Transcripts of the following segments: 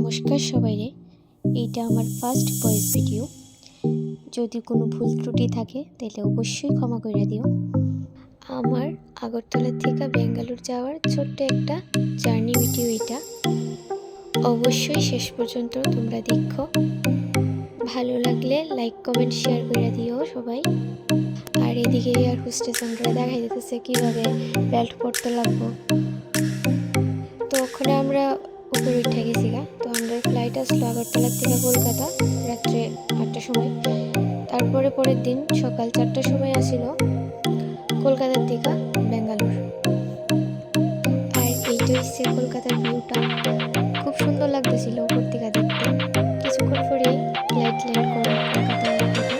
নমস্কার সবাইরে। এইটা আমার ফার্স্ট ভয়েস ভিডিও। যদি কোনো ভুল ত্রুটি থাকে তাহলে অবশ্যই ক্ষমা করে দিও। আমার আগরতলা থেকে বেঙ্গালুরু যাওয়ার ছোট্ট একটা জার্নি ভিডিও এটা। অবশ্যই শেষ পর্যন্ত তোমরা দেখো। ভালো লাগলে লাইক কমেন্ট শেয়ার করে দিও সবাই। আর এদিকে এয়ার হোস্টেস আমরা দেখাই দিতেছে কীভাবে বেল্ট পরতে লাগবো। তো ওখানে আমরা উপরে উঠে গেছি গা। তো আমরা ফ্লাইট আসলো আগরতলার থেকে কলকাতা রাত্রে 8টার সময়। তারপরে পরের দিন সকাল 4টার সময় আসিল কলকাতার থেকে বেঙ্গালুর। আর এইটা হচ্ছে কলকাতার ভিউটা, খুব সুন্দর লাগতেছিল উপর থেকে দেখতে। কিছুক্ষণ পরেই ফ্লাইট ল্যান্ড করলো কলকাতার থেকে।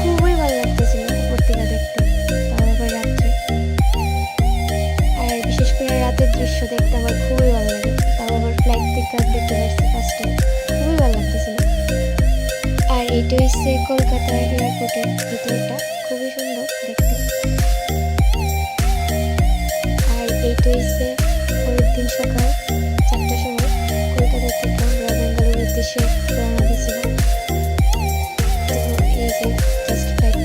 খুবই ভালো লাগতেছিল উপর থেকে দেখতে, তাও আবার রাত্রে। আর বিশেষ করে রাতের দৃশ্য দেখতে আমার খুবই ভালো লাগে, তাও আবার ফ্লাইট থেকে দেখতে পারছি ফার্স্ট টাইম, খুবই ভালো লাগতেছিল। আর এইটা হচ্ছে কলকাতার এয়ারপোর্টের ভিতরটা, খুবই সুন্দর দেখতে। আর এইটা হচ্ছে পরের দিন সকাল 4টার সময় কলকাতা থেকে আমরা বেঙ্গালুরুর উদ্দেশ্যে রওনা দিয়েছিলাম। তো এই যে জাস্ট ফ্লাইট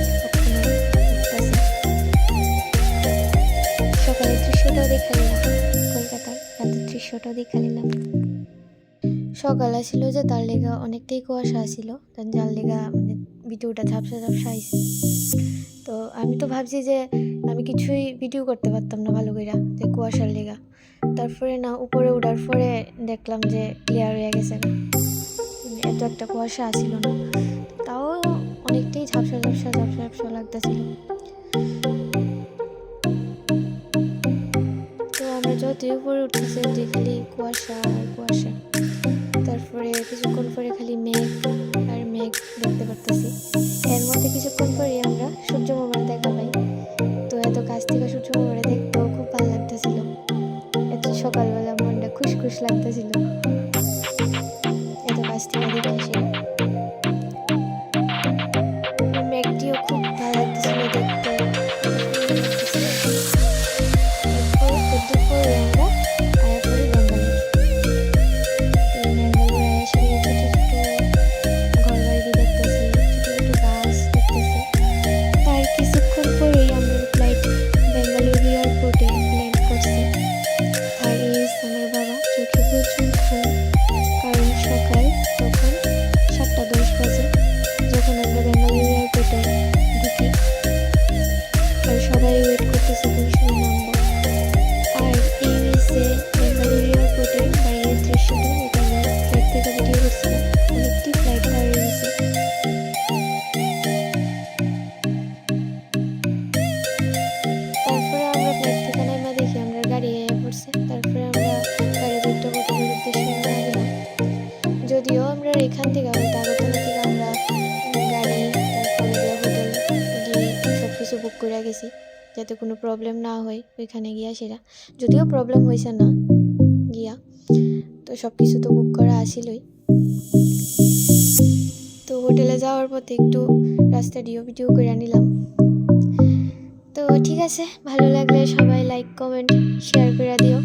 সকালের দৃশ্যটাও দেখা নিলাম, কলকাতার রাতের দৃশ্যটাও দেখা নিলাম। সকাল আসিল যে তার লেগা অনেকটাই কুয়াশা আসিল, যার লেগা মানে ভিডিওটা ঝাপসা ঝাপসা আইছে। তো আমি তো ভাবছি যে আমি কিছুই ভিডিও করতে পারতাম না ভালো করে, যে কুয়াশার লেগা। তারপরে না উপরে ওঠার পরে দেখলাম যে ক্লিয়ার হয়ে গেছে, এত একটা কুয়াশা আসিল না, তাও অনেকটাই ঝাপসা ঝাপসা ঝাপসা ঝাপসা লাগতেছিল। তো আমরা যতই উপরে উঠতেছি খালি কুয়াশা আর কুয়াশা। তারপরে কিছুক্ষণ পরে খালি মেঘ আর মেঘ দেখতে পারতেছি। এর মধ্যে কিছুক্ষণ পরে আমরা সূর্য মামার দেখা পাই। তো এত কাছ থেকে সূর্য মামারে দেখতেও খুব ভালো লাগতেছিল। এত সকালবেলা মনটা খুশ লাগতেছিল এত কাছ থেকে দেখে আসি। মেঘটিও খুব ভালো লাগতেছিল দেখতে। যদিও আমরা এখান থেকে আগরতলা থেকে আমরা গাড়ি তারপরে হোটেল গিয়ে সব কিছু বুক করে গেছি যাতে কোনো প্রবলেম না হয় ওইখানে গিয়া। সেটা যদিও প্রবলেম হয়েছে না গিয়া, তো সব কিছু তো বুক করা আসিলই। তো হোটেলে যাওয়ার পথে একটু রাস্তা ভিডিও করে নিলাম। তো ঠিক আছে, ভালো লাগলে সবাই লাইক কমেন্ট শেয়ার করে দিও।